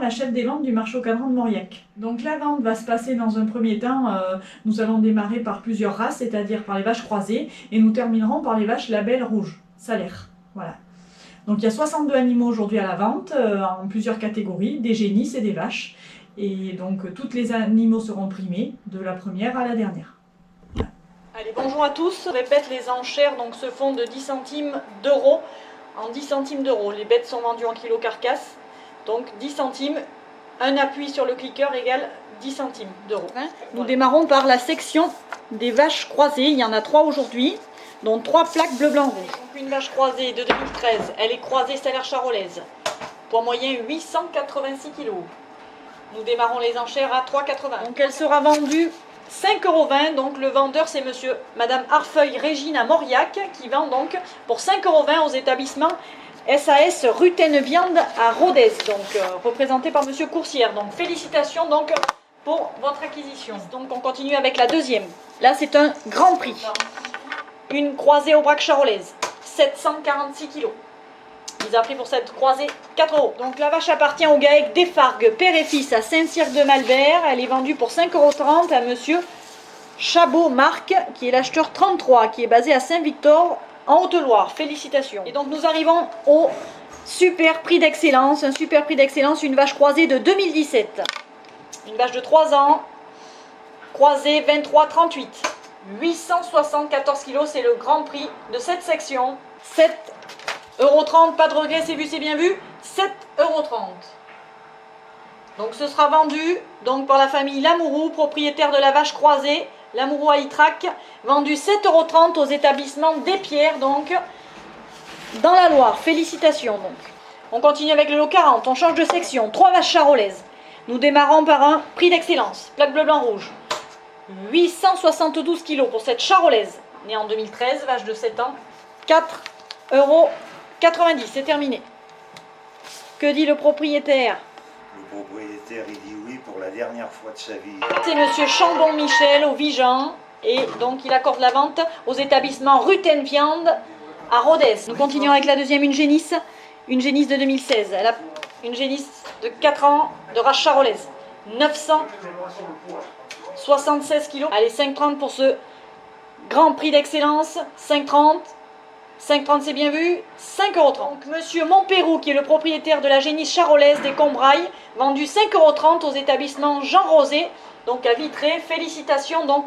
la chef des ventes du marché au cadran de Mauriac. Donc la vente va se passer dans un premier temps, nous allons démarrer par plusieurs races, c'est-à-dire par les vaches croisées, et nous terminerons par les vaches label rouge, salaire. Voilà. Donc il y a 62 animaux aujourd'hui à la vente, en plusieurs catégories, des génisses et des vaches. Et donc tous les animaux seront primés, de la première à la dernière. Allez, bonjour à tous. Je répète, les enchères donc, se font de 10 centimes d'euros en 10 centimes d'euros. Les bêtes sont vendues en kilo carcasse, donc 10 centimes. Un appui sur le cliqueur égale 10 centimes d'euros. Nous démarrons par la section des vaches croisées. Il y en a 3 aujourd'hui, dont 3 plaques bleu, blanc, rouge. Donc une vache croisée de 2013, elle est croisée salaire charolaise. Poids moyen 886 kg. Nous démarrons les enchères à 3,80. Donc elle sera vendue 5,20 €. Donc le vendeur c'est Madame Arfeuille Régine à Mauriac qui vend donc pour 5,20 € aux établissements SAS Rutaine Viande à Rodez, donc représenté par Monsieur Coursière. Donc félicitations donc pour votre acquisition. Donc on continue avec la deuxième. Là c'est un grand prix. Une croisée Aubrac charolaise, 746 kg. Ils ont pris pour cette croisée 4 €. Donc la vache appartient au GAEC Desfargues, père et fils à Saint-Cyr-de-Malbert. Elle est vendue pour 5,30 € à monsieur Chabot Marc, qui est l'acheteur 33, qui est basé à Saint-Victor, en Haute-Loire. Félicitations. Et donc nous arrivons au super prix d'excellence. Un super prix d'excellence, une vache croisée de 2017. Une vache de 3 ans, croisée 23,38. 874 kg, c'est le grand prix de cette section. 7,30 €, pas de regret, c'est vu, c'est bien vu. 7,30 €. Donc ce sera vendu donc, par la famille Lamourou, propriétaire de la vache croisée, Lamourou à Ytrac, vendu 7,30 € aux établissements des Pierres, donc dans la Loire. Félicitations donc. On continue avec le lot 40, on change de section. 3 vaches charolaises. Nous démarrons par un prix d'excellence, plaque bleu, blanc, rouge. 872 kg pour cette charolaise, née en 2013, vache de 7 ans. 4,90 €, c'est terminé. Que dit le propriétaire? Le propriétaire, il dit oui pour la dernière fois de sa vie. C'est monsieur Chambon Michel au Vigan, et donc il accorde la vente aux établissements Rutaine Viande à Rodez. Nous continuons avec la deuxième, une génisse de 2016. Elle a une génisse de 4 ans de race charolaise, 976 kg. Allez, 5,30 € pour ce grand prix d'excellence, 5,30 €. 5,30 € c'est bien vu, 5,30 €. Donc monsieur Montpérou, qui est le propriétaire de la génisse charolaise des Combrailles, vendu 5,30 € aux établissements Jean Rosé, donc à Vitré. Félicitations donc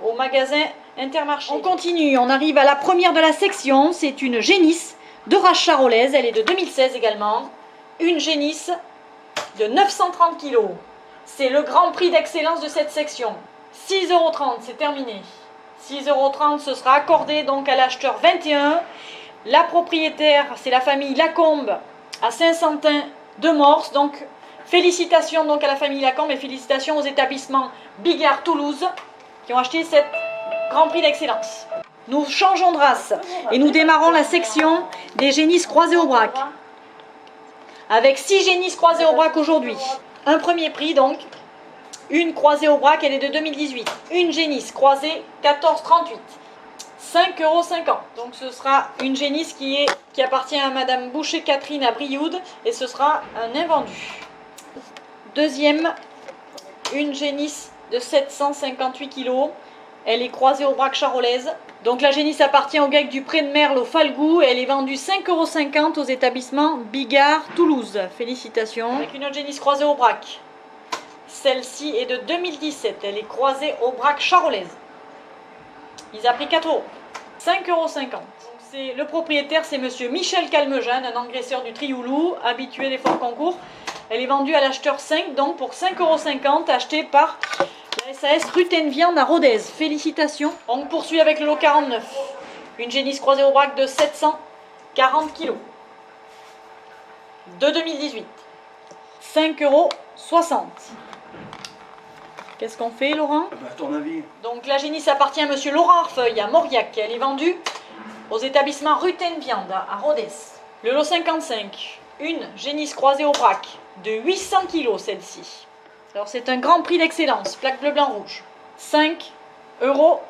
au magasin Intermarché. On continue, on arrive à la première de la section, c'est une génisse de race charolaise, elle est de 2016 également. Une génisse de 930 kg. C'est le grand prix d'excellence de cette section. 6,30 €, c'est terminé. 6,30 €, ce sera accordé donc à l'acheteur 21. La propriétaire, c'est la famille Lacombe à Saint-Santin-de-Morse. Donc félicitations donc à la famille Lacombe et félicitations aux établissements Bigard Toulouse qui ont acheté cette grand prix d'excellence. Nous changeons de race et nous démarrons la section des génisses croisées au braque. Avec 6 génisses croisées au braque aujourd'hui. Un premier prix donc. Une croisée au braque, elle est de 2018. Une génisse croisée, 14,38. 5,50 €. Donc ce sera une génisse qui appartient à Madame Boucher Catherine à Brioude et ce sera un invendu. Deuxième, une génisse de 758 kg. Elle est croisée au braque charolaise. Donc la génisse appartient au GAEC du Pré de Merle au Falgou et elle est vendue 5,50 € aux établissements Bigard Toulouse. Félicitations. Avec une autre génisse croisée au braque. Celle-ci est de 2017, elle est croisée au braque charolaise. Ils ont pris 4 €. 5,50 €. Le propriétaire, c'est monsieur Michel Calmejean, un engraisseur du Trioulou, habitué des forts concours. Elle est vendue à l'acheteur 5, donc pour 5,50 €, achetée par la SAS Rutaine Viande à Rodez. Félicitations. On poursuit avec le lot 49. Une génisse croisée au braque de 740 kg. De 2018. 5,60 €. Qu'est-ce qu'on fait, Laurent? À ton avis? Donc la génisse appartient à monsieur Laurent Arfeuille à Mauriac. Elle est vendue aux établissements Rutaine Viande à Rodez. Le lot 55. Une génisse croisée au braque de 800 kg celle-ci. Alors c'est un grand prix d'excellence. Plaque bleu, blanc, rouge. 5,60 €.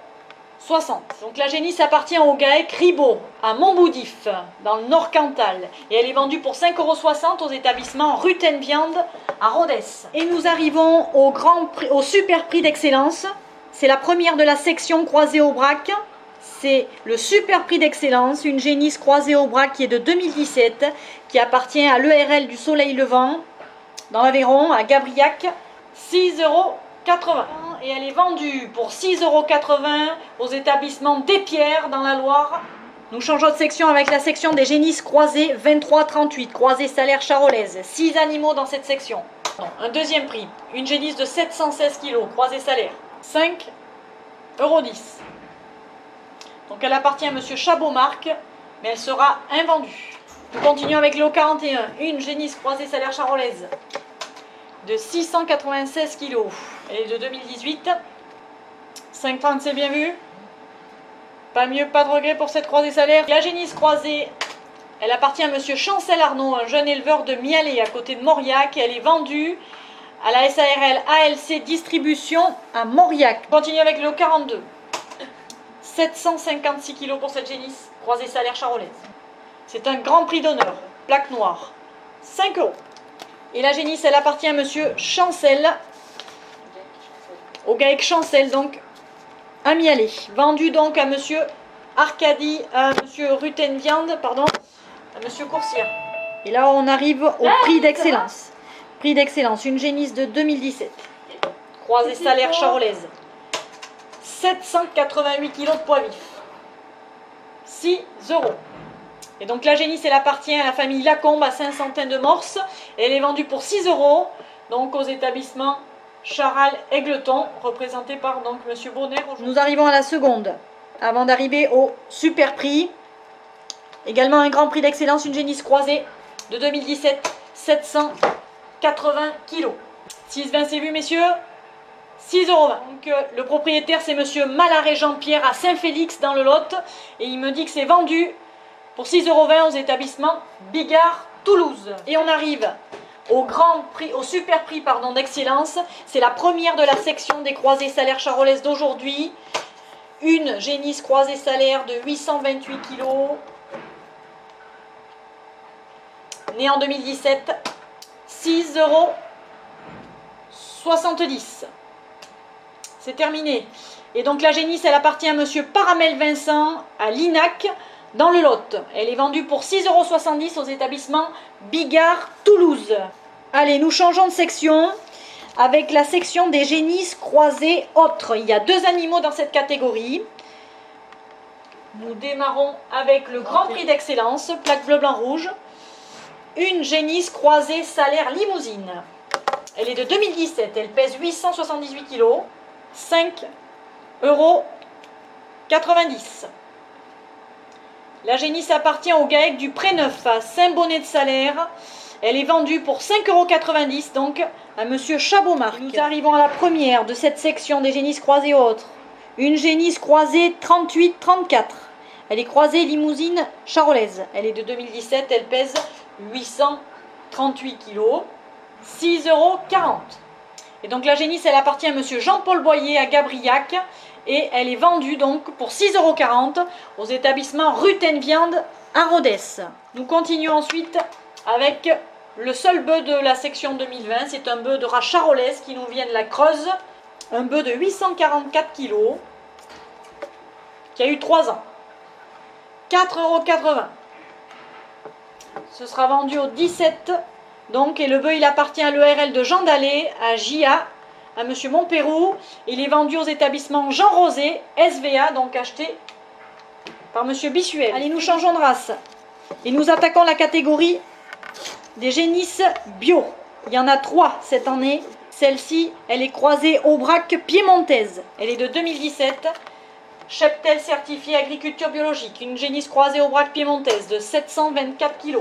60. Donc la génisse appartient au GAEC Ribot à Montboudif, dans le Nord Cantal. Et elle est vendue pour 5,60 € aux établissements Ruten Viande à Rodez. Et nous arrivons au super prix d'excellence. C'est la première de la section croisée au braque. C'est le super prix d'excellence, une génisse croisée au braque qui est de 2017, qui appartient à l'ERL du Soleil Levant, dans l'Aveyron, à Gabriac, 6,80 €. Et elle est vendue pour 6,80 € aux établissements Despierres dans la Loire. Nous changeons de section avec la section des génisses croisées 23-38, croisée salaire charolaise. 6 animaux dans cette section. Un deuxième prix, une génisse de 716 kg, croisée salaire, 5,10 €. Donc elle appartient à M. Chabot-Marc, mais elle sera invendue. Nous continuons avec l'eau 41, une génisse croisée salaire charolaise de 696 kg. Elle est de 2018. 5,30 €, c'est bien vu. Pas mieux, pas de regret pour cette croisée salaire. La génisse croisée, elle appartient à M. Chancel Arnaud, un jeune éleveur de Mialet à côté de Mauriac. Elle est vendue à la SARL ALC Distribution à Mauriac. Continue avec le 42. 756 kg pour cette génisse croisée salaire charolaise. C'est un grand prix d'honneur. Plaque noire. 5 €. Et la génisse, elle appartient à M. Chancel, au GAEC Chancel, donc à Mialet. Vendu donc à M. Arcadie, à M. Ruten Viande, pardon, à M. Coursière. Et là, on arrive au prix d'excellence. Prix d'excellence, une génisse de 2017. Croisée salaire charolaise. 788 kg de poids vif. 6 €. Et donc la génisse, elle appartient à la famille Lacombe à Saint-Santin-de-Morse. Elle est vendue pour 6 €, donc aux établissements Charal-Égleton, représenté par donc M. Bonner. Nous arrivons à la seconde, avant d'arriver au super prix. Également un grand prix d'excellence, une génisse croisée de 2017, 780 kg. 6,20 c'est vu messieurs, 6,20 €. Donc le propriétaire c'est M. Malaret Jean-Pierre à Saint-Félix dans le Lot. Et il me dit que c'est vendu pour 6,20 € aux établissements Bigard, Toulouse. Et on arrive au grand prix, au super prix pardon, d'excellence. C'est la première de la section des croisées salaires charolaises d'aujourd'hui. Une génisse croisée salaire de 828 kg, née en 2017, 6,70 €. C'est terminé. Et donc la génisse, elle appartient à M. Paramel Vincent à Linac, dans le Lot. Elle est vendue pour 6,70 € aux établissements Bigard, Toulouse. Allez, nous changeons de section avec la section des génisses croisées autres. Il y a 2 animaux dans cette catégorie. Nous démarrons avec le grand prix d'excellence, plaque bleu, blanc, rouge. Une génisse croisée salaire limousine. Elle est de 2017, elle pèse 878 kg, 5,90 €. La génisse appartient au GAEC du Pré-Neuf à Saint-Bonnet-de-Salaire. Elle est vendue pour 5,90 € donc à M. Chabot-Marc. Nous arrivons à la première de cette section des génisses croisées autres. Une génisse croisée 38-34. Elle est croisée limousine charolaise. Elle est de 2017, elle pèse 838 kg, 6,40 €. Et donc la génisse, elle appartient à M. Jean-Paul Boyer à Gabriac. Et elle est vendue donc pour 6,40 € aux établissements Ruten Viande à Rodez. Nous continuons ensuite avec le seul bœuf de la section 2020. C'est un bœuf de race charolaise qui nous vient de la Creuse. Un bœuf de 844 kg qui a eu 3 ans. 4,80 €. Ce sera vendu au 17. Donc, et le bœuf, il appartient à l'ERL de Jean Dallet à JA. À M. Montpérou. Il est vendu aux établissements Jean Rosé, SVA, donc acheté par M. Bissuel. Allez, nous changeons de race. Et nous attaquons la catégorie des génisses bio. Il y en a 3 cette année. Celle-ci, elle est croisée Aubrac piémontaise. Elle est de 2017. Cheptel certifié agriculture biologique. Une génisse croisée Aubrac piémontaise de 724 kg.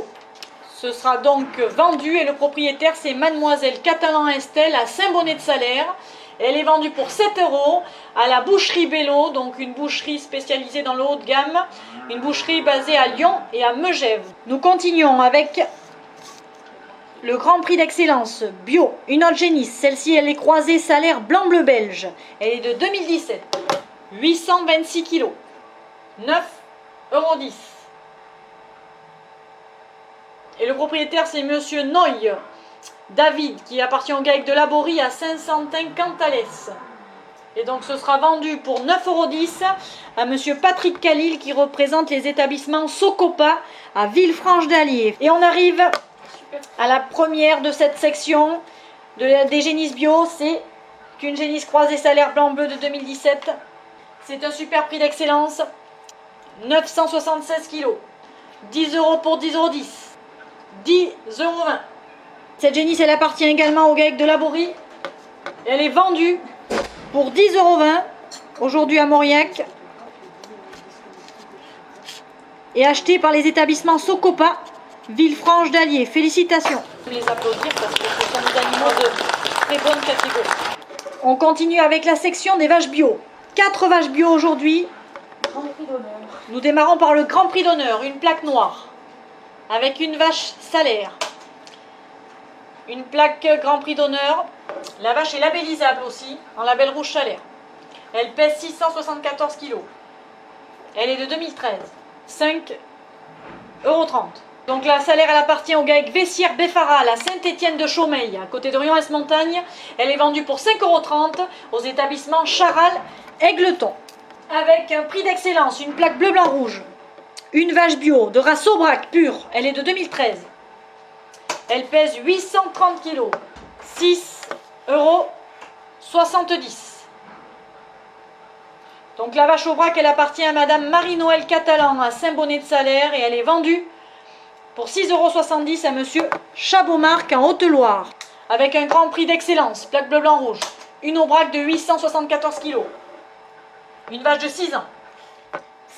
Ce sera donc vendu et le propriétaire c'est Mademoiselle Catalan Estelle à Saint-Bonnet-de-Salaire. Elle est vendue pour 7 € à la boucherie Bello, donc une boucherie spécialisée dans le haut de gamme. Une boucherie basée à Lyon et à Megève. Nous continuons avec le grand prix d'excellence bio. Une autre génisse, celle-ci elle est croisée salaire blanc-bleu belge. Elle est de 2017. 826 kg. 9,10 €. Et le propriétaire, c'est Monsieur Noy David, qui appartient au GAEC de Laborie à Saint-Santin-Cantales. Et donc ce sera vendu pour 9,10 € à Monsieur Patrick Khalil, qui représente les établissements Socopa à Villefranche-d'Allier. Et on arrive à la première de cette section des génisses bio. C'est une génisse croisée salaire blanc-bleu de 2017. C'est un super prix d'excellence. 976 kg. 10 € pour 10,10 €. 10,20 €. Cette génisse, elle appartient également au GAEC de Laborie. Elle est vendue pour 10,20 € aujourd'hui à Mauriac. Et achetée par les établissements Socopa, Villefranche-d'Allier. Félicitations. Je vais les applaudir parce que ce sont des animaux de très bonne catégorie. On continue avec la section des vaches bio. 4 vaches bio aujourd'hui. Grand prix d'honneur. Nous démarrons par le Grand Prix d'honneur, une plaque noire, avec une vache salaire. Une plaque Grand Prix d'honneur. La vache est labellisable aussi, en label rouge salaire. Elle pèse 674 kg. Elle est de 2013. 5,30 €. Donc la salaire, elle appartient au GAEC Vessières-Beffaral à Saint-Étienne-de-Chaumeil, à côté de Rion-Montagne. Elle est vendue pour 5,30 € aux établissements Charal-Égleton. Avec un prix d'excellence, une plaque bleu-blanc-rouge. Une vache bio de race Aubrac pure. Elle est de 2013. Elle pèse 830 kg. 6,70 €. Donc la vache Aubrac, elle appartient à Madame Marie-Noël Catalan à Saint-Bonnet-de-Salaire et elle est vendue pour 6,70 € à Monsieur Chabot-Marc en Haute-Loire. Avec un grand prix d'excellence, plaque bleu-blanc-rouge. Une Aubrac de 874 kg. Une vache de 6 ans.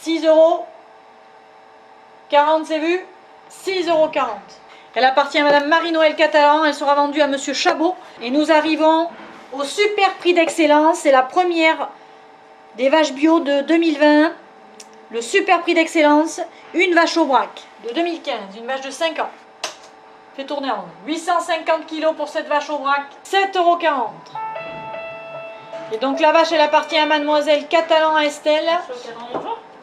6,40 €, c'est vu? 6,40 €. Elle appartient à Madame Marie-Noël Catalan. Elle sera vendue à Monsieur Chabot. Et nous arrivons au super prix d'excellence. C'est la première des vaches bio de 2020. Le super prix d'excellence. Une vache Aubrac de 2015. Une vache de 5 ans. Fait tourner en rond. 850 kg pour cette vache Aubrac. 7,40 €. Et donc la vache, elle appartient à Mademoiselle Catalan Estelle.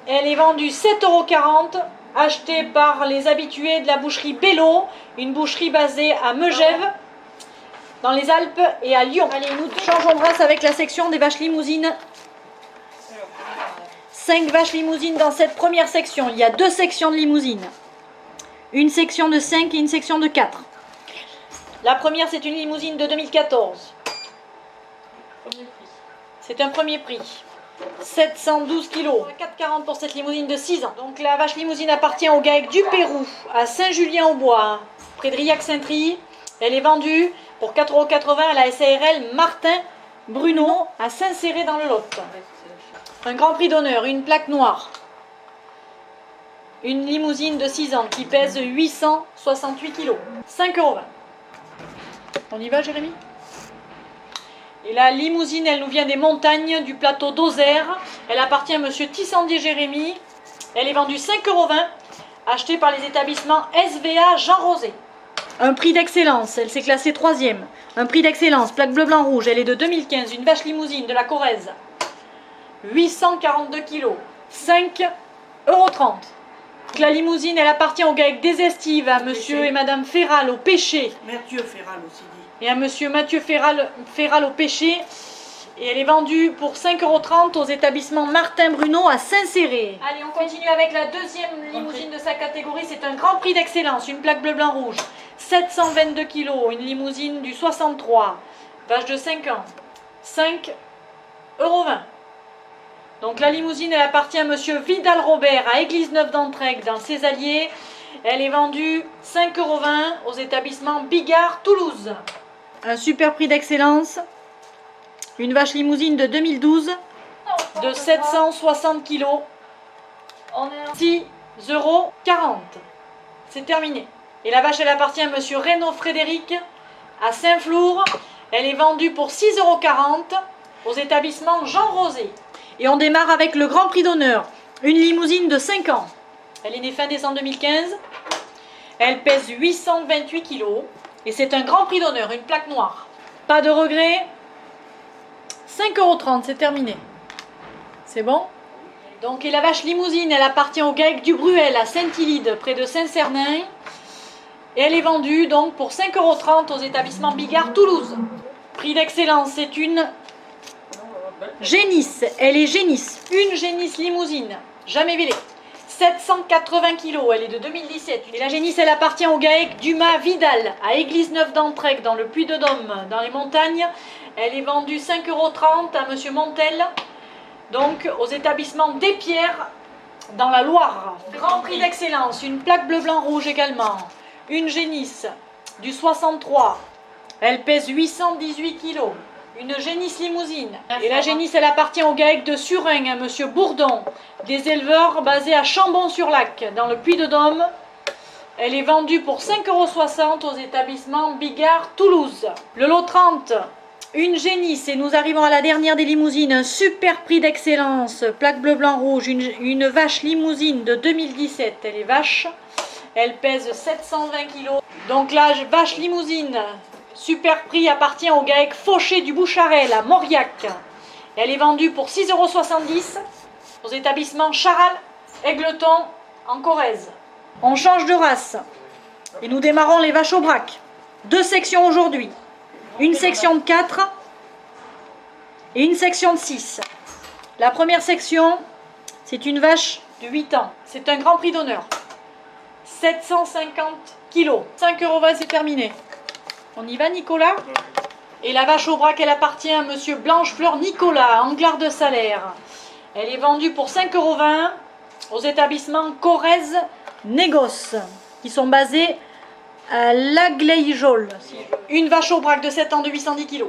Elle est vendue 7,40 €, achetée par les habitués de la boucherie Bello, une boucherie basée à Megève, dans les Alpes et à Lyon. Allez, nous changeons de race avec la section des vaches limousines. 5 vaches limousines dans cette première section. Il y a 2 sections de limousines. Une section de 5 et une section de 4. La première, c'est une limousine de 2014. C'est un premier prix. 712 kg. 4,40 € pour cette limousine de 6 ans. Donc la vache limousine appartient au GAEC du Pérou, à Saint-Julien-au-Bois, près de Riac-Saint-Try. Elle est vendue pour 4,80 € à la SARL Martin Bruno, à Saint-Céré dans le Lot. Un grand prix d'honneur, une plaque noire. Une limousine de 6 ans qui pèse 868 kg. 5,20 €. On y va, Jérémy ? Et la limousine, elle nous vient des montagnes du plateau d'Ozère. Elle appartient à Monsieur Tissandier Jérémy. Elle est vendue 5,20 €, achetée par les établissements SVA Jean Rosé. Un prix d'excellence, elle s'est classée 3e. Un prix d'excellence, plaque bleu-blanc-rouge, elle est de 2015, une vache limousine de la Corrèze. 842 kg, 5,30 €. La limousine, elle appartient au GAEC des Estives, à Monsieur et Madame Ferral au Pêcher. Mathieu Ferral aussi dit. Et à Monsieur Mathieu Ferral au Pêcher. Et elle est vendue pour 5,30 € aux établissements Martin Bruno à Saint-Céré. Allez, on continue avec la deuxième limousine de sa catégorie. C'est un grand prix d'excellence, une plaque bleu-blanc-rouge. 722 kg, une limousine du 63. Vache de 5 ans. 5,20 €. Donc la limousine, elle appartient à Monsieur Vidal-Robert à Église-Neuve-d'Entraigue dans le Césalier. Elle est vendue 5,20 € aux établissements Bigard, Toulouse. Un super prix d'excellence. Une vache limousine de 2012 de 760 kg. 6,40 €. C'est terminé. Et la vache, elle appartient à Monsieur Reynaud Frédéric à Saint-Flour. Elle est vendue pour 6,40 € aux établissements Jean Rosé. Et on démarre avec le grand prix d'honneur. Une limousine de 5 ans. Elle est née fin décembre 2015. Elle pèse 828 kg. Et c'est un grand prix d'honneur, une plaque noire. Pas de regret. 5,30 €, c'est terminé. C'est bon? Donc, et la vache limousine, elle appartient au GAEC du Bruel à Saint-Hilide, près de Saint-Cernin. Et elle est vendue donc pour 5,30 € aux établissements Bigard Toulouse. Prix d'excellence, c'est une génisse. Elle est génisse. Une génisse limousine, jamais vélée. 780 kg, elle est de 2017. Et la génisse, elle appartient au GAEC Dumas Vidal, à Église-Neuve-d'Entraigue, dans le Puy-de-Dôme, dans les montagnes. Elle est vendue 5,30 € à Monsieur Montel, donc aux établissements Despierres, dans la Loire. Grand prix d'excellence, une plaque bleu-blanc-rouge également. Une génisse du 63, elle pèse 818 kg. Une génisse limousine. Et la génisse, elle appartient au GAEC de Surin, à Monsieur Bourdon, des éleveurs basés à Chambon-sur-Lac, dans le Puy-de-Dôme. Elle est vendue pour 5,60 € aux établissements Bigard Toulouse. Le lot 30, une génisse, et nous arrivons à la dernière des limousines, un super prix d'excellence, plaque bleu-blanc-rouge, une vache limousine de 2017, elle est vache, elle pèse 720 kg. Donc la vache limousine, super prix, appartient au GAEC Fauché du Boucharel à Mauriac. Elle est vendue pour 6,70 € aux établissements Charal, Égleton, en Corrèze. On change de race et nous démarrons les vaches au braque. 2 sections aujourd'hui. Une section de 4 et une section de 6. La première section, c'est une vache de 8 ans. C'est un grand prix d'honneur. 750 kg. 5,20 €, c'est terminé. On y va, Nicolas? Et la vache au braque, elle appartient à Monsieur Blanchefleur Nicolas, à Anglars-de-Salaire. Elle est vendue pour 5,20 € aux établissements Corrèze Négoce, qui sont basés à Lagleijol. Une vache au braque de 7 ans de 810 kg.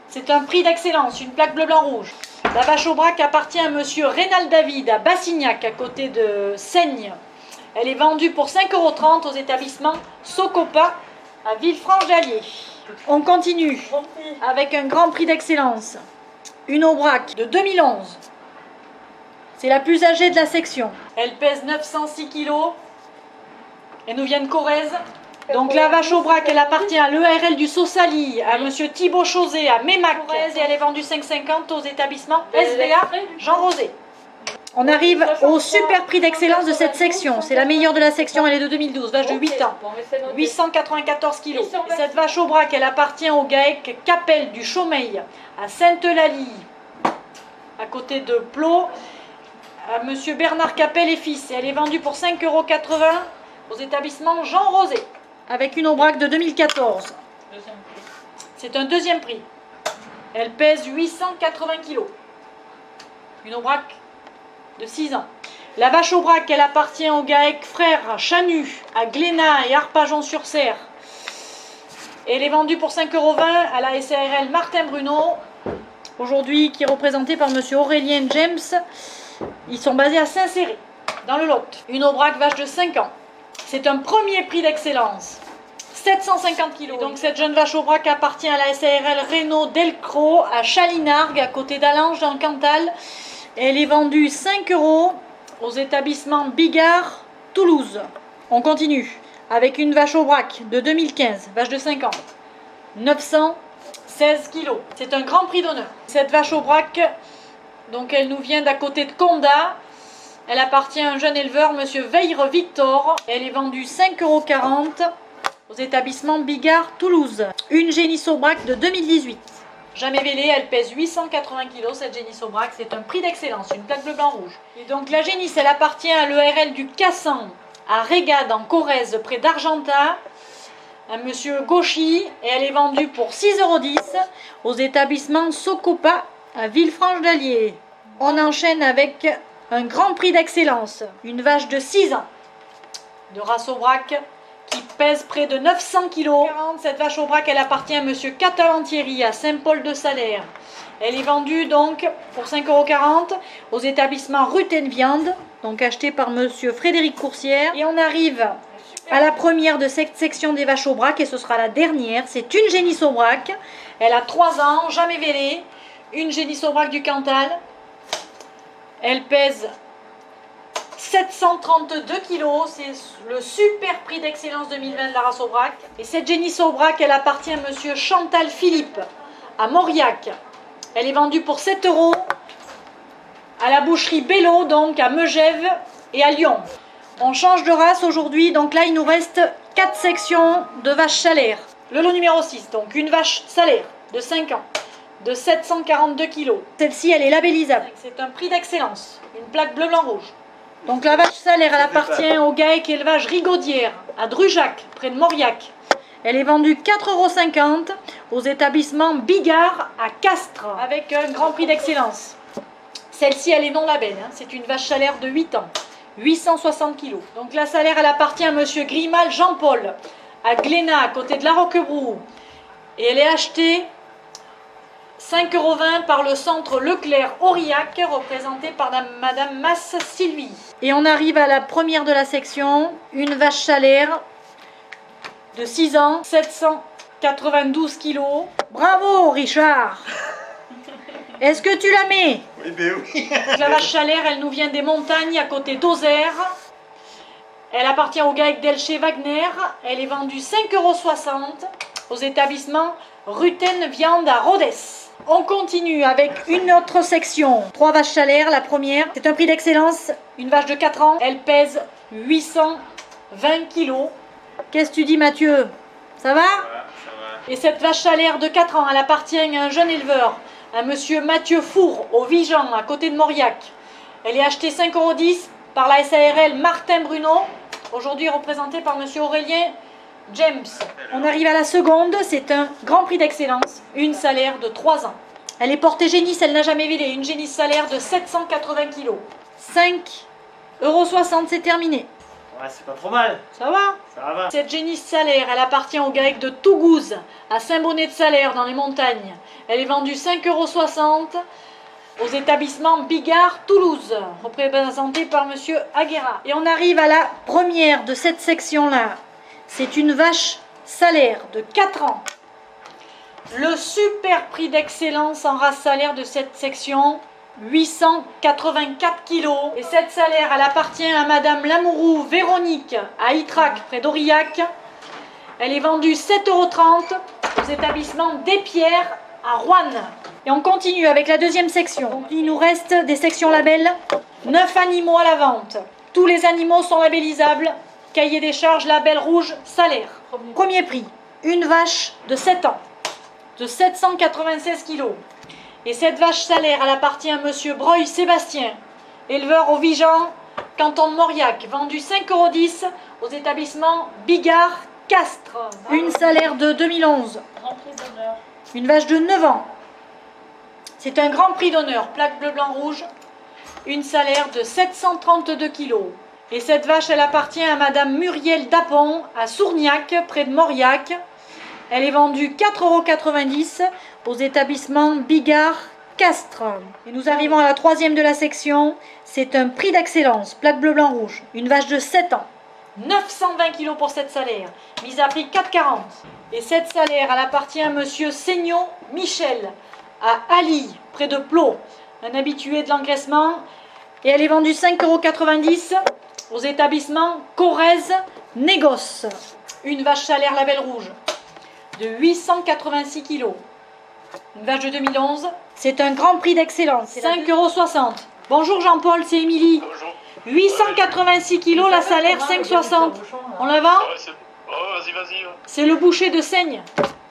C'est un prix d'excellence, une plaque bleu-blanc-rouge. La vache au braque appartient à Monsieur Rénal David, à Bassignac, à côté de Seigne. Elle est vendue pour 5,30 € aux établissements Socopa, à Villefranche-d'Allier. On continue avec un grand prix d'excellence. Une aubrac de 2011. C'est la plus âgée de la section. Elle pèse 906 kg. Elle nous vient de Corrèze. Donc la vache aubrac, elle appartient à l'ERL du Saussali, à Monsieur Thibaut Chausé, à Mémac. Et elle est vendue 5,50 € aux établissements SVA Jean Rosé. On arrive au super prix d'excellence de cette section. C'est la meilleure de la section, elle est de 2012, vache de 8 ans. 894 kg. Cette vache au braque, elle appartient au GAEC Capelle du Chaumeil, à Sainte-Eulalie, à côté de Plot, à Monsieur Bernard Capelle et fils. Et elle est vendue pour 5,80 € aux établissements Jean Rosé, avec une aubrac de 2014. C'est un deuxième prix. Elle pèse 880 kg. Une aubrac de 6 ans. La vache au braque, elle appartient au GAEC Frères Chanu, à Glénat et Arpajon-sur-Serre. Elle est vendue pour 5,20 € à la SARL Martin Bruno, aujourd'hui qui est représentée par Monsieur Aurélien James. Ils sont basés à Saint-Céré, dans le Lot. Une aubrac vache de 5 ans. C'est un premier prix d'excellence. 750 kg. Donc cette jeune vache au braque appartient à la SARL Renault Delcros, à Chalinargues, à côté d'Allange, dans le Cantal. Elle est vendue 5 € aux établissements Bigard Toulouse. On continue avec une vache au braque de 2015, vache de 5 ans, 916 kg. C'est un grand prix d'honneur. Cette vache au braque, donc elle nous vient d'à côté de Condat. Elle appartient à un jeune éleveur, Monsieur Veire Victor. Elle est vendue 5,40 € aux établissements Bigard Toulouse. Une génisse au braque de 2018. Jamais vélée, elle pèse 880 kg, cette génisse au braque, c'est un prix d'excellence, une plaque bleu-blanc-rouge. Et donc la génisse, elle appartient à l'ERL du Cassan, à Régade, en Corrèze, près d'Argentat, à Monsieur Gauchy, et elle est vendue pour 6,10 € aux établissements Socopa, à Villefranche-d'Allier. On enchaîne avec un grand prix d'excellence, une vache de 6 ans, de race au braque, qui pèse près de 900 kg. Cette vache au braque, elle appartient à Monsieur Catalan-Thierry, à Saint-Paul-de-Salaire. Elle est vendue donc pour 5,40 € aux établissements Ruten Viande, donc achetée par Monsieur Frédéric Coursière. Et on arrive à la première de cette section des vaches au braque, et ce sera la dernière. C'est une génisse au braque. Elle a 3 ans, jamais vélée. Une génisse au braque du Cantal. Elle pèse 732 kg, c'est le super prix d'excellence 2020 de la race aubrac. Et cette génisse aubrac, elle appartient à Monsieur Chantal Philippe, à Mauriac. Elle est vendue pour 7 € à la boucherie Bello, donc à Megève et à Lyon. On change de race aujourd'hui, donc là il nous reste 4 sections de vaches salaires. Le lot numéro 6, donc une vache salaire de 5 ans, de 742 kg. Celle-ci, elle est labellisable. C'est un prix d'excellence, une plaque bleu, blanc, rouge. Donc la vache salaire, elle appartient au GAEC élevage Rigaudière, à Drujac, près de Mauriac. Elle est vendue 4,50 € aux établissements Bigard à Castres, avec un grand prix d'excellence. Celle-ci, elle est non label, hein. C'est une vache salaire de 8 ans, 860 kg. Donc la salaire, elle appartient à monsieur Grimal Jean-Paul, à Glénat, à côté de la Roquebrou. Et elle est achetée 5,20 € par le centre Leclerc Aurillac, représenté par madame Masse Sylvie. Et on arrive à la première de la section, une vache salaire de 6 ans, 792 kg. Bravo Richard! Est-ce que tu la mets? Oui, ben oui. La vache salaire, elle nous vient des montagnes à côté d'Auxerre. Elle appartient au GAEC d'Elcher Wagner. Elle est vendue 5,60 € aux établissements Ruten Viande à Rodez. On continue avec une autre section. 3 vaches salaires, la première. C'est un prix d'excellence. Une vache de 4 ans. Elle pèse 820 kg. Qu'est-ce que tu dis, Mathieu? Ça va? Ça va. Et cette vache salaire de 4 ans, elle appartient à un jeune éleveur, à monsieur Mathieu Four, au Vigan, à côté de Mauriac. Elle est achetée 5,10 € par la SARL Martin Bruno, aujourd'hui représentée par monsieur Aurélien James. On arrive à la seconde, c'est un grand prix d'excellence, une salaire de 3 ans. Elle est portée génisse, elle n'a jamais vélé, une génisse salaire de 780 kg. 5,60 €, c'est terminé. Ouais, c'est pas trop mal. Ça va? Ça va. Cette génisse salaire, elle appartient au GAEC de Tougouse, à Saint-Bonnet-de-Salaire, dans les montagnes. Elle est vendue 5,60 € aux établissements Bigard, Toulouse, représenté par monsieur Aguera. Et on arrive à la première de cette section-là. C'est une vache salaire de 4 ans. Le super prix d'excellence en race salaire de cette section, 884 kg. Et cette salaire, elle appartient à madame Lamourou Véronique, à Ytrac, près d'Aurillac. Elle est vendue 7,30 € aux établissements Despierres, à Rouen. Et on continue avec la deuxième section. Donc, il nous reste des sections labels. 9 animaux à la vente. Tous les animaux sont labellisables. Cahier des charges, label rouge, salaire. Premier prix, une vache de 7 ans, de 796 kg. Et cette vache salaire, elle appartient à monsieur Breuil Sébastien, éleveur au Vigan, canton de Mauriac, vendu 5,10 € aux établissements Bigard, Castres. Une salaire de 2011. Une vache de 9 ans. C'est un grand prix d'honneur, plaque bleu, blanc, rouge. Une salaire de 732 kg. Et cette vache, elle appartient à madame Muriel Dapon, à Sourniac, près de Mauriac. Elle est vendue 4,90 € aux établissements Bigard, Castres. Et nous arrivons à la troisième de la section. C'est un prix d'excellence, plaque bleu, blanc, rouge. Une vache de 7 ans. 920 kg pour cette salaire, mise à prix 4,40 €. Et cette salaire, elle appartient à monsieur Seignon Michel, à Ali, près de Plot, un habitué de l'engraissement. Et elle est vendue 5,90 € aux établissements Corrèze Négoce. Une vache salaire label rouge de 886 kg. Une vache de 2011. C'est un grand prix d'excellence. 5,60 €. Bonjour Jean-Paul, c'est Émilie. Bonjour. 886 kg, la salaire 5,60 €. On la vend? Oh, vas-y. C'est le boucher de Seigne.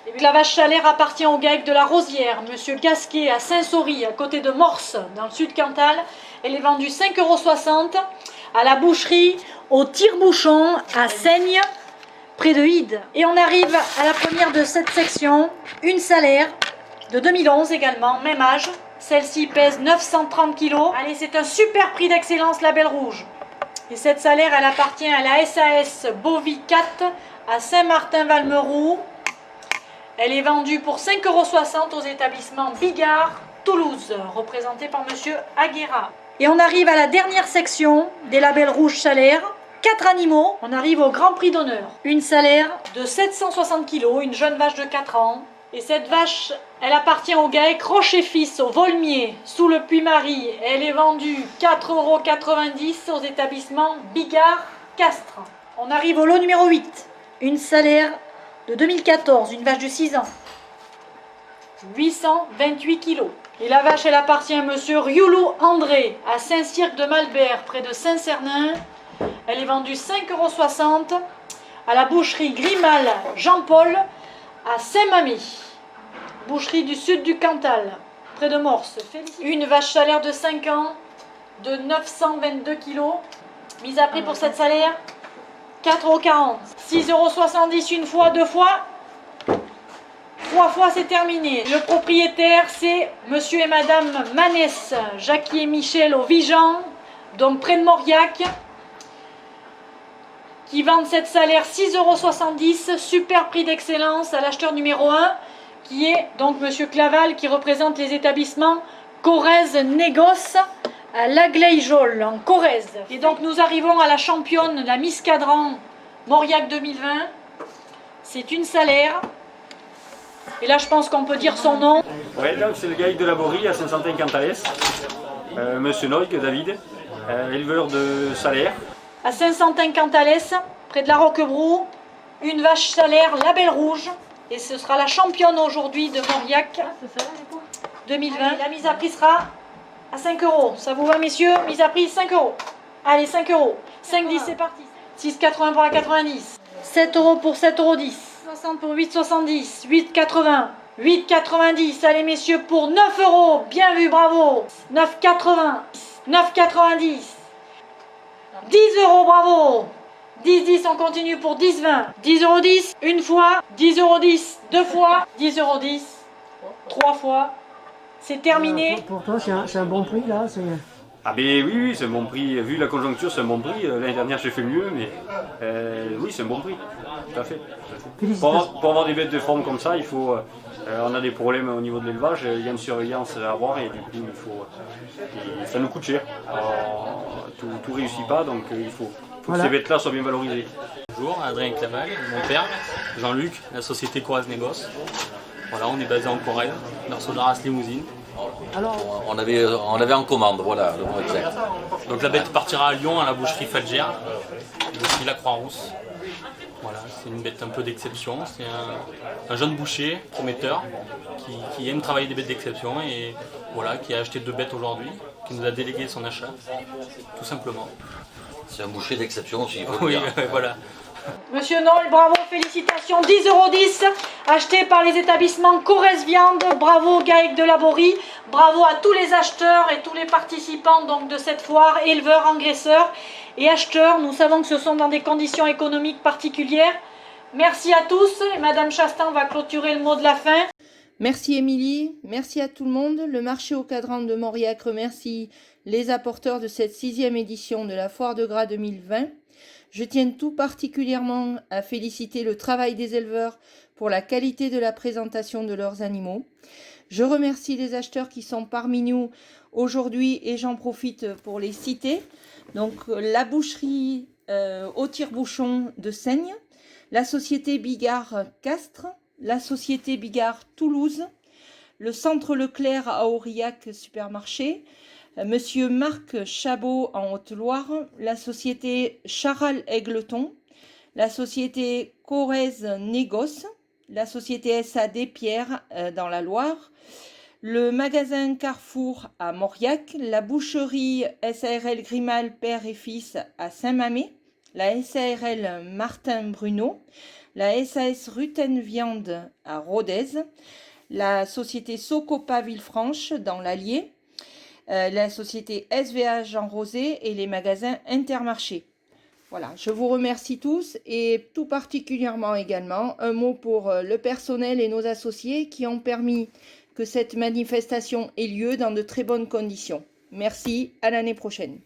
Et puis la vache salaire appartient au GAEC de la Rosière, monsieur Gasquet, à Saint-Saury, à côté de Morse, dans le sud Cantal. Elle est vendue 5,60 € à la boucherie au tire-bouchon, à Seigne, près de Hyde. Et on arrive à la première de cette section, une salaire de 2011 également, même âge. Celle-ci pèse 930 kg. Allez, c'est un super prix d'excellence label rouge. Et cette salaire, elle appartient à la SAS Bovicat à Saint-Martin-Valmeroux. Elle est vendue pour 5,60 € aux établissements Bigard, Toulouse, représenté par monsieur Aguera. Et on arrive à la dernière section des labels rouges salaires. 4 animaux, on arrive au grand prix d'honneur. Une salaire de 760 kg, une jeune vache de 4 ans. Et cette vache, elle appartient au GAEC Rocher-Fils, au Volmier, sous le Puy-Marie. Elle est vendue 4,90 € aux établissements Bigard, Castres. On arrive au lot numéro 8. Une salaire de 2014, une vache de 6 ans. 828 kg. Et la vache, elle appartient à monsieur Rioulou André, à Saint-Cirque de Malbert, près de Saint-Cernin. Elle est vendue 5,60 € à la boucherie Grimal Jean-Paul, à Saint-Mamie. Boucherie du sud du Cantal, près de Morse. Une vache salaire de 5 ans, de 922 kg. Mise à prix pour cette salaire, 4,40 €. 6,70 € une fois, 2 fois. 3 fois, c'est terminé. Le propriétaire, c'est monsieur et madame Manès, Jackie et Michel au Vigan, donc près de Mauriac, qui vendent cette salaire 6,70 €, super prix d'excellence à l'acheteur numéro 1, qui est donc monsieur Claval, qui représente les établissements Corrèze Négoce à Lagleijol, en Corrèze. Et donc nous arrivons à la championne, la Miss Cadran Mauriac 2020. C'est une salaire. Et là, je pense qu'on peut dire son nom. Oui, donc c'est le GAEC de Laborie à Saint-Santin-Cantales. Monsieur Noïc, David, éleveur de salaire. À Saint-Santin-Cantales, près de la Roquebrou, une vache salaire, la Belle Rouge. Et ce sera la championne aujourd'hui de Mauriac 2020. La mise à prix sera à 5 €. Ça vous va, messieurs? Mise à prix 5 €. Allez, 5 €. 5,10, c'est parti. 6,80 pour la 90. 7 € pour 7,10 €. 60 pour 8,70. 8,80. 8,90. Allez, messieurs, pour 9 €. Bien vu, bravo. 9,80. 9,90. 10 €, bravo. 10,10, on continue pour 10,20. 10,10 € une fois. 10,10 € deux fois. 10,10 € trois fois. C'est terminé. Pour toi, c'est un bon prix là. Ah ben oui, c'est un bon prix. Vu la conjoncture, c'est un bon prix. L'année dernière, j'ai fait mieux, mais oui, c'est un bon prix. Tout à fait. Pour avoir des bêtes de forme comme ça, il faut. On a des problèmes au niveau de l'élevage. Il y a une surveillance à avoir et du coup, il faut. Ça nous coûte cher. Alors, tout réussit pas, donc il faut que ces bêtes-là soient bien valorisées. Bonjour, Adrien Claval, mon père, Jean-Luc, la société Corrèze Négoce. Voilà, on est basé en Corrèze, dans Sodaras Limousine. Alors, on avait en commande, voilà le mot exact. Donc la bête partira à Lyon, à la boucherie Falgère, boucherie La Croix-Rousse. Voilà, c'est une bête un peu d'exception. C'est un jeune boucher, prometteur, qui aime travailler des bêtes d'exception et voilà, qui a acheté 2 bêtes aujourd'hui, qui nous a délégué son achat, tout simplement. C'est un boucher d'exception aussi, il faut le Oui, dire. voilà. Monsieur Noll, bravo, félicitations, 10,10 €, acheté par les établissements Corrèze Viande, bravo GAEC de Laborie, bravo à tous les acheteurs et tous les participants donc, de cette foire, éleveurs, engraisseurs et acheteurs. Nous savons que ce sont dans des conditions économiques particulières. Merci à tous, et Madame Chastain va clôturer le mot de la fin. Merci Émilie, merci à tout le monde. Le marché au cadran de Mauriac remercie les apporteurs de cette 6e édition de la Foire de Gras 2020. Je tiens tout particulièrement à féliciter le travail des éleveurs pour la qualité de la présentation de leurs animaux. Je remercie les acheteurs qui sont parmi nous aujourd'hui et j'en profite pour les citer. Donc la boucherie au tire-bouchon de Seigne, la société Bigard Castres, la société Bigard Toulouse, le centre Leclerc à Aurillac Supermarché, Monsieur Marc Chabot en Haute-Loire, la société Charal Aigleton, la société Corrèze Négoce, la société SAD Pierre dans la Loire, le magasin Carrefour à Mauriac, la boucherie SARL Grimal Père et Fils à Saint-Mamé, la SARL Martin Bruno, la SAS Ruten Viande à Rodez, la société Socopa Villefranche dans l'Allier, la société SVA Jean Rosé et les magasins Intermarché. Voilà, je vous remercie tous et tout particulièrement également un mot pour le personnel et nos associés qui ont permis que cette manifestation ait lieu dans de très bonnes conditions. Merci, à l'année prochaine.